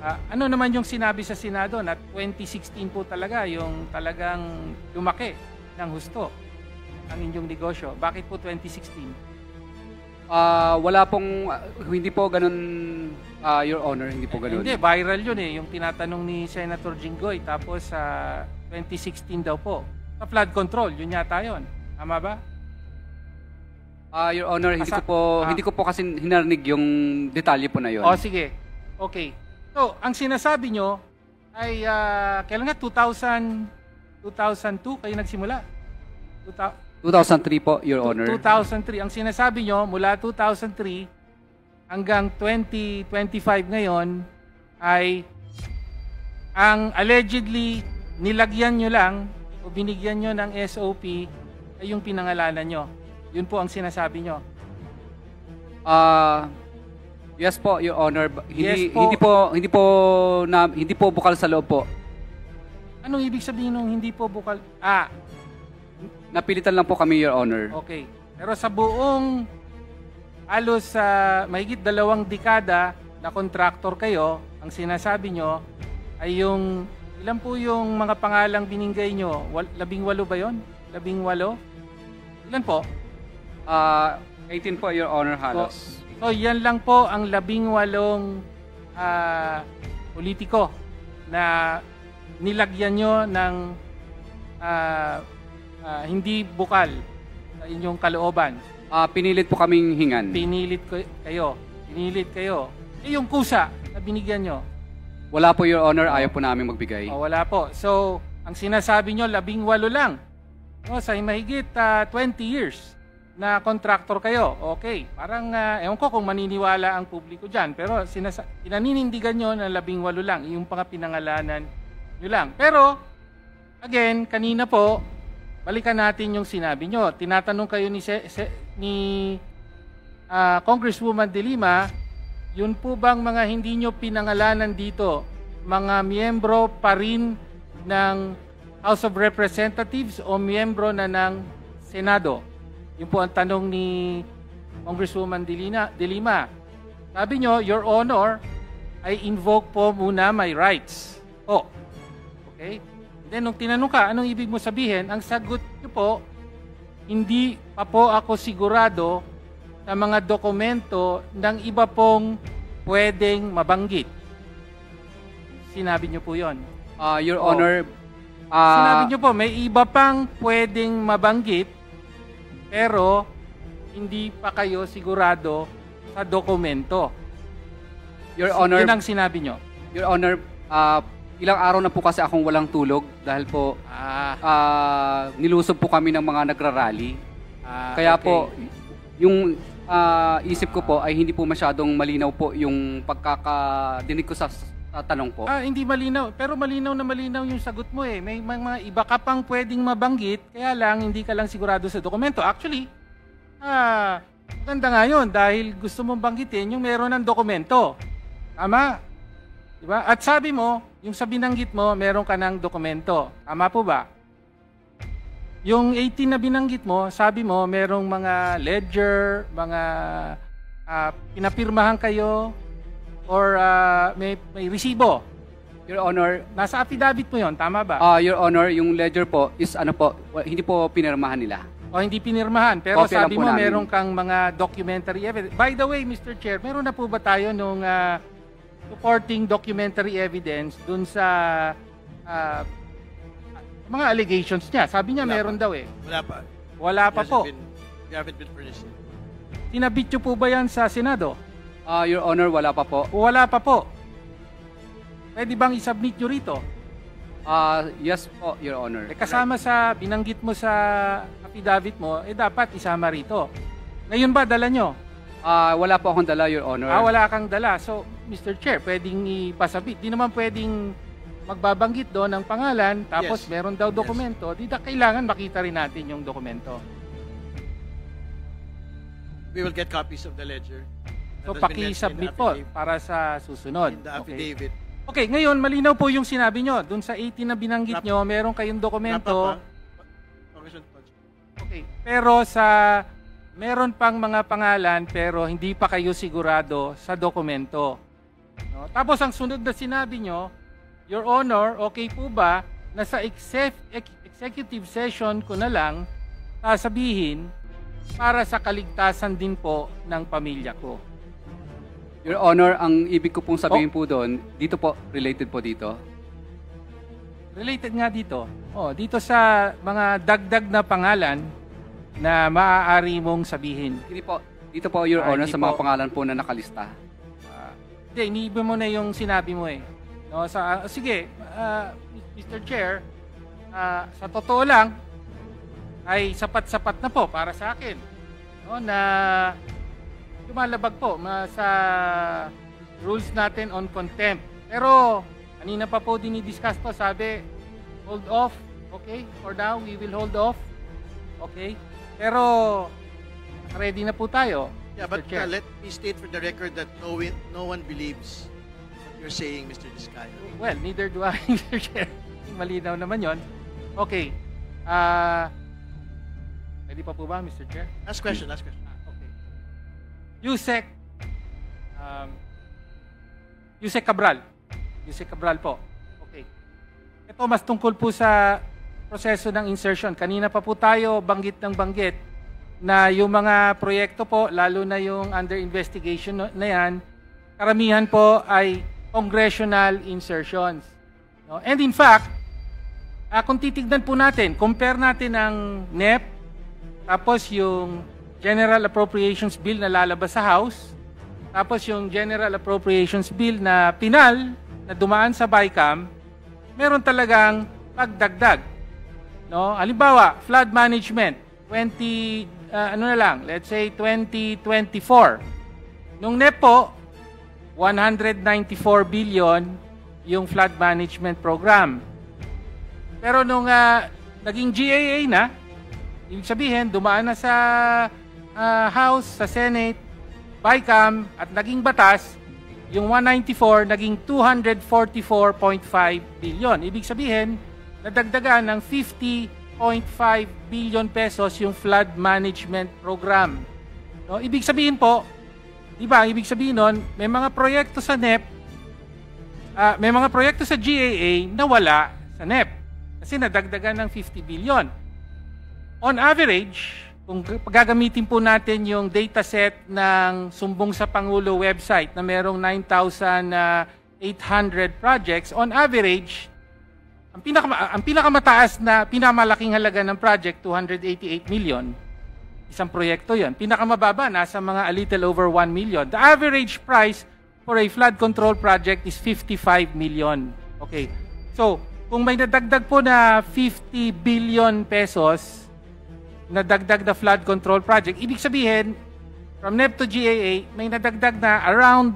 ano naman yung sinabi sa Senado na 2016 po talaga yung talagang lumaki ng husto ang inyong negosyo? Bakit po 2016? Wala pong, hindi po ganun, Your Honor, hindi po ganun. Hindi, viral yun yung tinatanong ni Senator Jinggoy. Tapos 2016 daw po. Sa flood control, yun yata yun. Tama ba? Your Honor, hindi ko po kasi hinarinig yung detalye po na yun. Sige. Okay. So, ang sinasabi nyo ay, kailan nga? 2002 kayo nagsimula? 2003 po, Your Honor. 2003. Ang sinasabi nyo, mula 2003 hanggang 2025 ngayon ay ang allegedly nilagyan nyo lang o binigyan nyo ng SOP ay yung pinangalanan nyo. Yun po ang sinasabi nyo. Yes po, Your Honor. Yes po. Hindi po bukal sa loob po. Anong ibig sabihin ng hindi po bukal? Napilitan lang po kami, Your Honor. Okay. Pero sa buong halos mahigit 2 dekada na contractor kayo, ang sinasabi nyo ay yung, ilan po yung mga pangalang binigay nyo? 18 ba yun? 18? Ilan po? 18 po, Your Honor, halos. So, yan lang po ang 18 politiko na nilagyan nyo ng hindi bukal sa inyong kalooban. Pinilit po kaming hingan. Pinilit kayo. Yung kusa na binigyan nyo? Wala po, Your Honor. Ayaw po namin magbigay. Wala po. So, ang sinasabi nyo, 18 lang. No, sa mahigit 20 years na contractor kayo. Okay. Parang, ewan ko kung maniniwala ang publiko dyan. Pero, pinaninindigan nyo na 18 lang. Yung mga pinangalanan nyo lang. Pero, again, kanina po, balikan natin yung sinabi nyo. Tinatanong kayo ni Congresswoman De Lima, yun po bang mga hindi nyo pinangalanan dito, mga miyembro pa rin ng House of Representatives o miyembro na ng Senado? Yun po ang tanong ni Congresswoman De Lima. Sabi nyo, Your Honor, I invoke po muna my rights. Po. Okay? Then, nung tinanong ka, anong ibig mo sabihin? Ang sagot niyo po, hindi pa po ako sigurado sa mga dokumento ng iba pong pwedeng mabanggit. Sinabi niyo po yon. Your Honor, Sinabi niyo po, may iba pang pwedeng mabanggit, pero hindi pa kayo sigurado sa dokumento. Your Honor, Yun ang sinabi niyo. Your Honor, ilang araw na po kasi akong walang tulog dahil po nilusob po kami ng mga nagrarally. Kaya okay. po, yung isip ko po ay hindi po masyadong malinaw po yung pagkakadinig ko sa tanong po. Hindi malinaw. Pero malinaw na malinaw yung sagot mo eh. May mga iba ka pang pwedeng mabanggit, kaya lang hindi ka lang sigurado sa dokumento. Actually, maganda nga yun dahil gusto mong banggitin yung meron ng dokumento. Tama? Diba? At sabi mo, yung sa binanggit mo, meron ka ng dokumento. Tama po ba? Yung 18 na binanggit mo, sabi mo, merong mga ledger, mga pinapirmahan kayo, or may resibo. Your Honor, nasa affidavit mo yon, tama ba? Your Honor, yung ledger po is hindi po pinirmahan nila. O hindi pinirmahan, pero Copy lang sabi po mo namin. meron kang mga documentary evidence. By the way, Mr. Chair, meron na po ba tayo nung supporting documentary evidence dun sa mga allegations niya? Sabi niya meron daw eh. Wala pa. Wala pa po. We haven't been furnished. Sinabit niyo po ba yan sa Senado? Your Honor, wala pa po. Wala pa po. Pwede bang isubmit nyo rito? Yes po, Your Honor. Kasama sa binanggit mo sa affidavit mo, dapat isama rito. Ngayon ba, dala nyo? Wala po akong dala, Your Honor. Wala kang dala. So, Mr. Chair, pwedeng ipasabit. Di naman pwedeng magbabanggit doon ng pangalan, tapos meron daw dokumento. Di kailangan makita rin natin yung dokumento. We will get copies of the ledger. So, paki-submit po para sa susunod. In the affidavit. Okay, ngayon, malinaw po yung sinabi nyo. Doon sa 18 na binanggit nyo, meron kayong dokumento. Okay, pero meron pang mga pangalan, pero hindi pa kayo sigurado sa dokumento. No? Tapos, ang sunod na sinabi nyo, Your Honor, okay po ba na sa executive session ko na lang sasabihin para sa kaligtasan din po ng pamilya ko? Your Honor, ang ibig ko pong sabihin po doon, dito po, related po dito. Related nga dito. Dito sa mga dagdag na pangalan na maaari mong sabihin. Hindi po. Dito po, Your Honor, sa mga pangalan po na nakalista. Hindi, iniiba mo na yung sinabi mo eh. No, sige, Mr. Chair, sa totoo lang, ay sapat-sapat na po para sa akin. No, na lumalabag po sa rules natin on contempt. Pero, kanina pa po dinidiscuss to, sabi, hold off. Okay? For now, we will hold off. Okay? Pero, ready na po tayo. Yeah, but let me state for the record that no one believes what you're saying, Mr. Discayo. Well, neither do I, Mr. Chair. Malinaw naman yon. Okay. Ready pa po ba, Mr. Chair? Last question. Okay. Yusek Cabral. Yusek Cabral po. Okay. Ito mas tungkol po sa proseso ng insertion. Kanina pa po tayo banggit na yung mga proyekto po, lalo na yung under investigation na yan, karamihan po ay congressional insertions. No? And in fact, kung titignan po natin, compare natin ang NEP, tapos yung General Appropriations Bill na lalabas sa House, tapos yung General Appropriations Bill na pinal, na dumaan sa BICAM, meron talagang pagdagdag. No? Halimbawa, flood management, let's say 2024. Nung NEP po, 194 billion yung flood management program. Pero nung naging GAA na, ibig sabihin, dumaan na sa House, sa Senate, BICAM, at naging batas, yung 194 naging 244.5 billion. Ibig sabihin, nadagdagan ng 50.5 billion pesos yung flood management program. No, ibig sabihin po, di ba, ibig sabihin nun, may mga proyekto sa NEP may mga proyekto sa GAA na wala sa NEP kasi nadagdagan ng 50 billion. On average, kung gagamitin po natin yung dataset ng Sumbong sa Pangulo website na merong 9,800 projects, on average, ang pinakamataas na pinamalaking halaga ng project, 288 million. Isang proyekto yon. Pinakamababa, nasa mga a little over 1 million. The average price for a flood control project is 55 million. Okay. So, kung may nadagdag po na 50 billion pesos, nadagdag na flood control project, ibig sabihin, from NEP to GAA, may nadagdag na around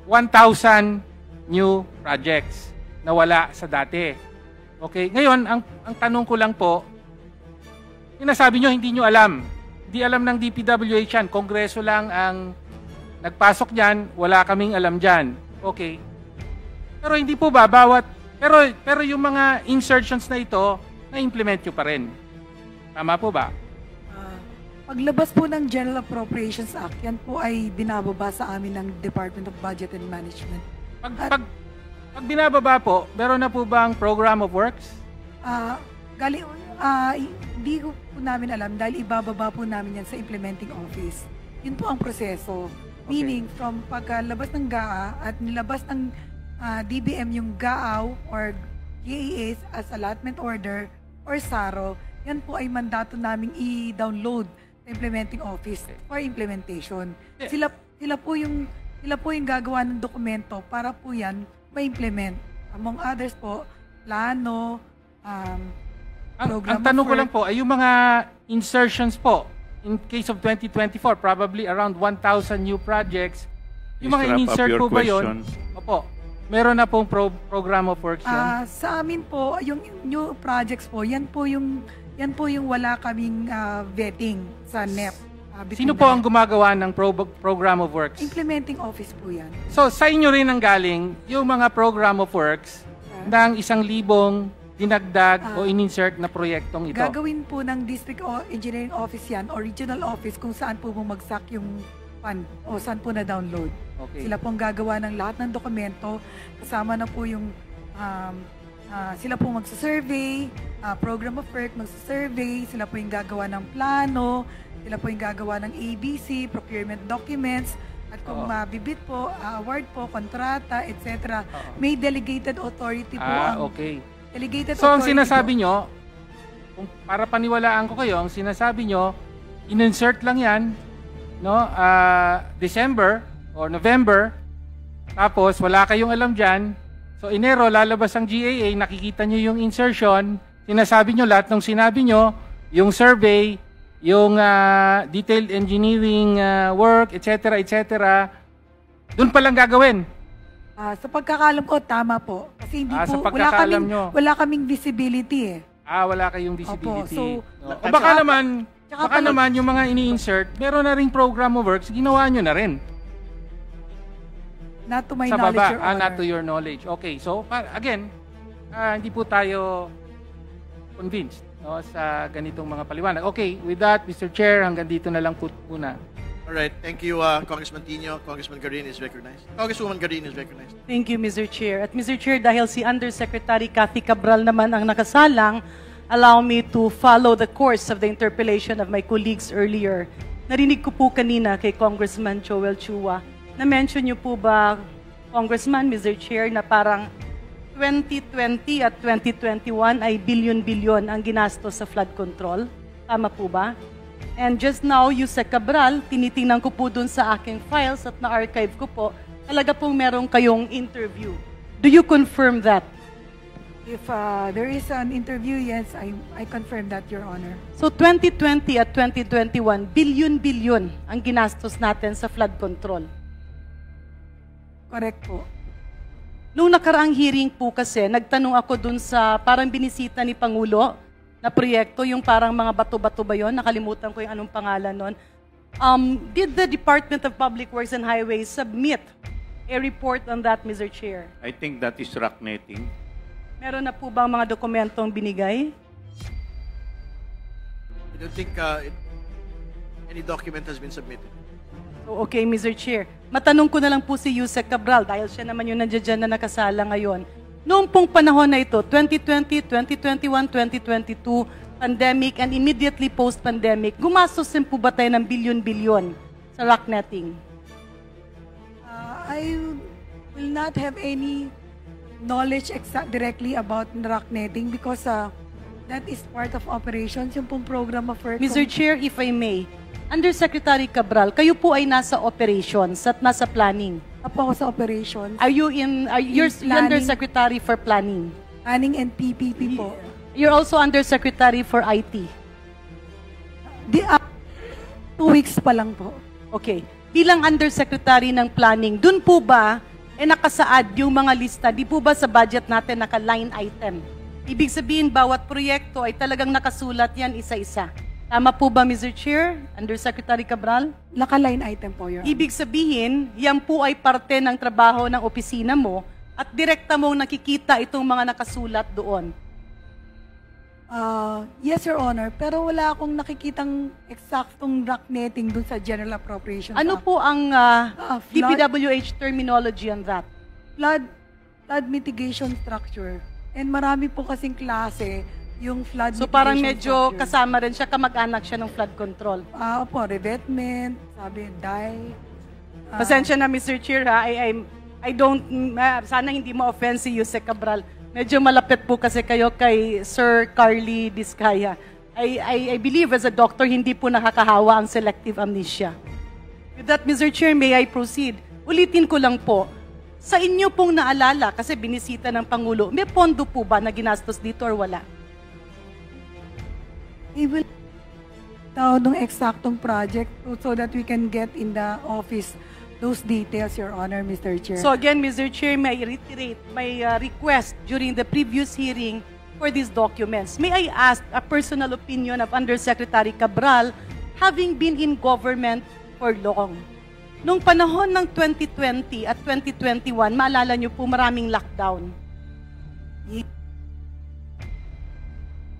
1,000 new projects na wala sa dati. Okay, ngayon, ang tanong ko lang po, sinasabi nyo, hindi nyo alam. Hindi alam ng DPWH yan. Kongreso lang ang nagpasok dyan, wala kaming alam dyan. Okay. Pero hindi po ba, pero yung mga insertions na ito, na-implement nyo pa rin. Tama po ba? Paglabas po ng General Appropriations Act, yan po ay binababa sa amin ng Department of Budget and Management. Pag binababa po, meron na po bang Program of Works? Hindi ko po namin alam dahil ibababa po namin yan sa Implementing Office. Yun po ang proseso. Okay. Meaning, from pagkalabas ng GAA at nilabas ng DBM yung GAAW or GAAs as Allotment Order or SARO, yan po ay mandato naming i-download sa Implementing Office for implementation. Sila po yung gagawa ng dokumento para po yan ma-implement. Among others po, plano, program. Ang tanong ko lang po ay yung mga insertions po in case of 2024, probably around 1,000 new projects. Yung mga in-insert po ba yun? Opo. Meron na pong program of works yan? Sa amin po, yung new projects po, yan po yung wala kaming vetting sa NEP. Sino po ang gumagawa ng program of works? Implementing Office po yan. So, sa inyo rin ang galing yung mga program of works ng 1,000 dinagdag o in-insert na proyektong ito? Gagawin po ng District Engineering Office yan o Regional Office kung saan po bumagsak yung fund o saan po na-download. Okay. Sila pong gagawa ng lahat ng dokumento. Kasama na po yung sila po magsa-survey, program of work magsa-survey, sila po yung gagawa ng plano, sila po yung gagawa ng ABC, procurement documents, at kung mabibid po, award po, kontrata, etc. May delegated authority po. Okay. Delegated so, ang authority sinasabi po, nyo, kung para paniwalaan ko kayo, ang sinasabi nyo, in-insert lang yan, no, December or November, tapos wala kayong alam dyan. So, Enero, lalabas ang GAA, nakikita nyo yung insertion, sinasabi nyo lahat ng sinabi nyo, yung survey, yung detailed engineering work, etc., etc., doon pa lang gagawin. sa pagkakalam ko, tama po. Kasi hindi sa po, pagkakaalam wala kaming visibility eh. Wala kayong visibility. Opo, so, no? O baka naman yung mga ini-insert, meron na ring program of works, ginawa nyo na rin. Not to my sa knowledge, baba, Your Honor. not to your knowledge. Okay, so again, hindi po tayo convinced sa ganitong mga paliwanag. Okay, with that, Mr. Chair, hanggang dito na lang po muna. Alright, thank you, Congressman Tino. Congressman Garin is recognized. Congresswoman Garin is recognized. Thank you, Mr. Chair. At Mr. Chair, dahil si Undersecretary Cathy Cabral naman ang nakasalang, allow me to follow the course of the interpellation of my colleagues earlier. Narinig ko po kanina kay Congressman Joel Chua. Na-mention niyo po ba, Congressman, Mr. Chair, na parang 2020 at 2021 ay bilyon-bilyon ang ginastos sa flood control? Tama po ba? And just now, Yusek Cabral, tinitingnan ko po dun sa aking files at na-archive ko po, talaga pong meron kayong interview. Do you confirm that? If there is an interview, yes, I confirm that, Your Honor. So 2020 at 2021, bilyon-bilyon ang ginastos natin sa flood control. Correct po. Nung nakaraang hearing po kasi, nagtanong ako dun sa parang binisita ni Pangulo na proyekto, yung parang mga bato-bato ba yun? Nakalimutan ko yung anong pangalan nun. Did the Department of Public Works and Highways submit a report on that, Mr. Chair? I think that is rock netting. Meron na po bang mga dokumentong binigay? I don't think any document has been submitted. Okay, Mr. Chair. Matanong ko na lang po si Yusek Cabral dahil siya naman yung nandiyan na nakasala ngayon. Noong pong panahon na ito, 2020, 2021, 2022, pandemic and immediately post-pandemic, gumastos din po ba tayo ng bilyon-bilyon sa rock netting? I will not have any knowledge directly about rock netting because that is part of operations, yung pong program of work. Mr. Chair, if I may, Undersecretary Cabral, kayo po ay nasa operations at nasa planning. Apo ako sa operations. Are you you're Undersecretary for Planning? Planning and PPP po. You're also Undersecretary for IT? 2 weeks pa lang po. Okay. Bilang Undersecretary ng Planning, dun po ba nakasaad yung mga lista? Di po ba sa budget natin naka-line item? Ibig sabihin, bawat proyekto ay talagang nakasulat yan isa-isa. Tama po ba, Mr. Chair? Undersecretary Cabral? Naka-line item po, Your Honor. Ibig sabihin, yan po ay parte ng trabaho ng opisina mo at direkta mong nakikita itong mga nakasulat doon. Yes, Your Honor. Pero wala akong nakikitang eksaktong rock netting dun sa General Appropriations Ano Act. po ang DPWH terminology on that? Flood mitigation structure. And marami po kasing klase yung flood So mitigation parang medyo structure. kasama rin siya, kamag-anak siya ng flood control. Opo, revetment, sabi, die. Pasensya na, Mr. Chair, ha? I don't, sana hindi ma-offend si Yusek Cabral. Medyo malapit po kasi kayo kay Sir Carly Diskaya. I believe as a doctor, hindi po nakakahawa ang selective amnesia. With that, Mr. Chair, may I proceed? Ulitin ko lang po, sa inyo pong naalala, kasi binisita ng Pangulo, may pondo po ba na ginastos dito or wala? We will tao ng eksaktong project so that we can get in the office those details, Your Honor, Mr. Chair. So again, Mr. Chair, may I reiterate my request during the previous hearing for these documents. May I ask a personal opinion of Undersecretary Cabral, having been in government for long? Nung panahon ng 2020 at 2021, maalala niyo po maraming lockdown.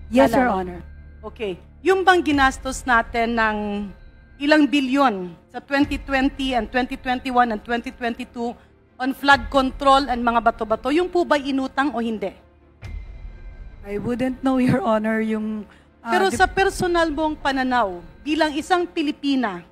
Yes, Your Alala. Honor. Okay. Yung bang ginastos natin ng ilang bilyon sa 2020 and 2021 and 2022 on flood control and mga bato-bato, yung po ba inutang o hindi? I wouldn't know, Your Honor, yung... Pero sa personal mong pananaw, bilang isang Pilipina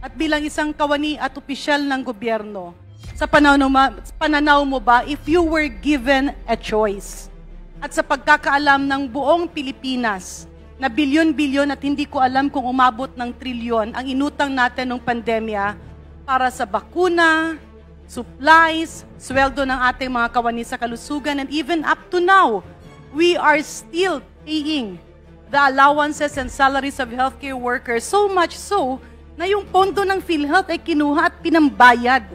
at bilang isang kawani at opisyal ng gobyerno, sa pananaw mo ba, if you were given a choice, at sa pagkakaalam ng buong Pilipinas, na bilyon-bilyon at hindi ko alam kung umabot ng trilyon ang inutang natin ng pandemya para sa bakuna, supplies, sweldo ng ating mga kawani sa kalusugan, and even up to now, we are still paying the allowances and salaries of healthcare workers, so much so na yung pondo ng PhilHealth ay kinuha at pinambayad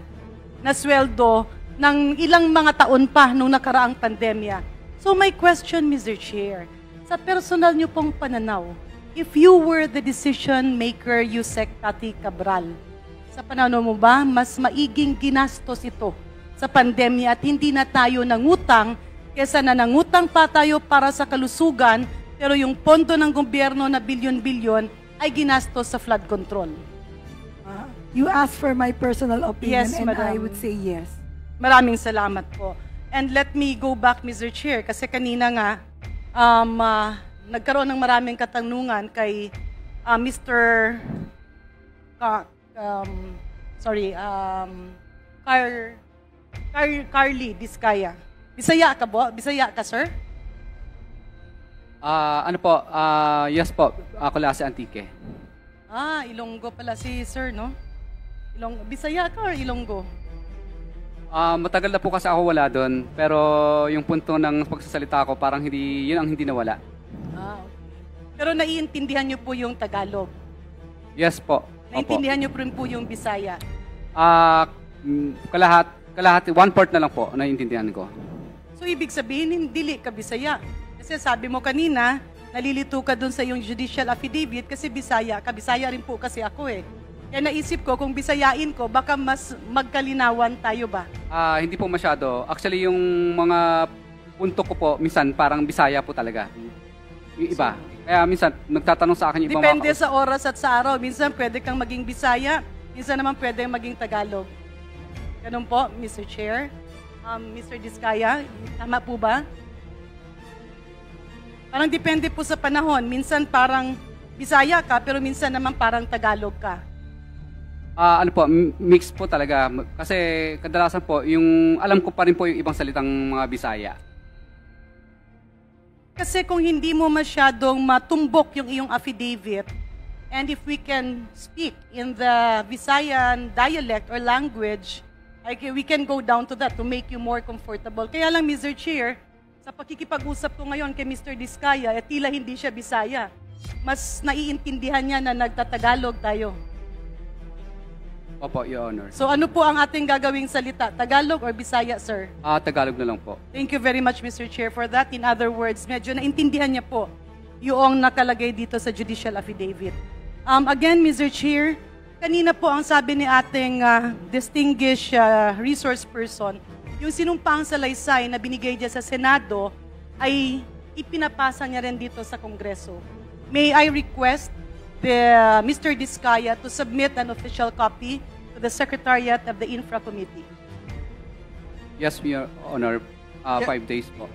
na sweldo ng ilang mga taon pa nung nakaraang pandemya. So my question, Mr. Chair, sa personal niyo pong pananaw, if you were the decision maker, Yusek Cathy Cabral, sa pananaw mo ba, mas maiging ginastos ito sa pandemya at hindi na tayo nangutang kesa na nangutang pa tayo para sa kalusugan, pero yung pondo ng gobyerno na bilyon-bilyon ay ginastos sa flood control? You asked for my personal opinion, Yes, and Madam. I would say yes. Maraming salamat po. And let me go back, Mr. Chair, kasi kanina nga, nagkaroon ng maraming katanungan kay Mr. Carly Diskaya. Bisaya ka po? Bisaya ka, sir? Yes po, ako lang si Antique. Ilonggo pala si sir, no? Bisaya ka or Ilonggo? Matagal na po kasi ako wala doon, pero yung punto ng pagsasalita ko, parang yun ang hindi nawala. Okay. Pero naiintindihan niyo po yung Tagalog? Yes po. Naiintindihan niyo rin po yung Bisaya? Kalahati, 1/4 na lang po, naiintindihan ko. So, ibig sabihin, hindi ka Bisaya. Kasi sabi mo kanina, nalilito ka dun sa yung judicial affidavit kasi Bisaya ka. Bisaya rin po kasi ako eh. Kaya naisip ko, kung Bisayain ko, baka mas magkalinawan tayo ba? Hindi po masyado. Actually, yung mga punto ko po, minsan parang Bisaya po talaga. Yung iba. Kaya minsan, nagtatanong sa akin yung Depende sa oras at sa araw. Minsan, pwede kang maging Bisaya. Minsan naman pwede maging Tagalog. Ganun po, Mr. Chair. Mr. Diskaya, tama po ba? Parang depende po sa panahon. Minsan parang Bisaya ka, pero minsan naman parang Tagalog ka. Ano po, mix po talaga. Kasi kadalasan po, yung alam ko pa rin po yung ibang salitang mga Bisaya. Kasi kung hindi mo masyadong matumbok yung iyong affidavit, and if we can speak in the Visayan dialect or language, we can go down to that to make you more comfortable. Kaya lang, Mr. Chair, sa pakikipag-usap ko ngayon kay Mr. Diskaya, tila hindi siya Bisaya. Mas naiintindihan niya na nagtatagalog tayo. Opo, Your Honor. So ano po ang ating gagawing salita? Tagalog or Bisaya, sir? Tagalog na lang po. Thank you very much, Mr. Chair, for that. In other words, medyo naintindihan niya po yung nakalagay dito sa judicial affidavit. Again, Mr. Chair, kanina po ang sabi ni ating distinguished resource person, yung sinumpang salaysay na binigay niya sa Senado ay ipinapasa niya rin dito sa Kongreso. May I request Mr. Diskaya to submit an official copy to the Secretariat of the Infra Committee. Yes, Your Honor. 5 days po.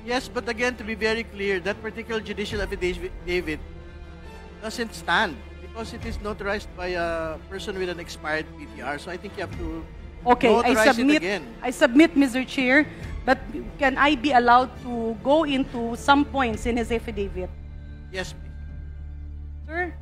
Yes, but again, to be very clear, that particular judicial affidavit doesn't stand because it is notarized by a person with an expired PTR. So I think you have to notarize it again. I submit, Mr. Chair, but can I be allowed to go into some points in his affidavit? Yes, please. Sir,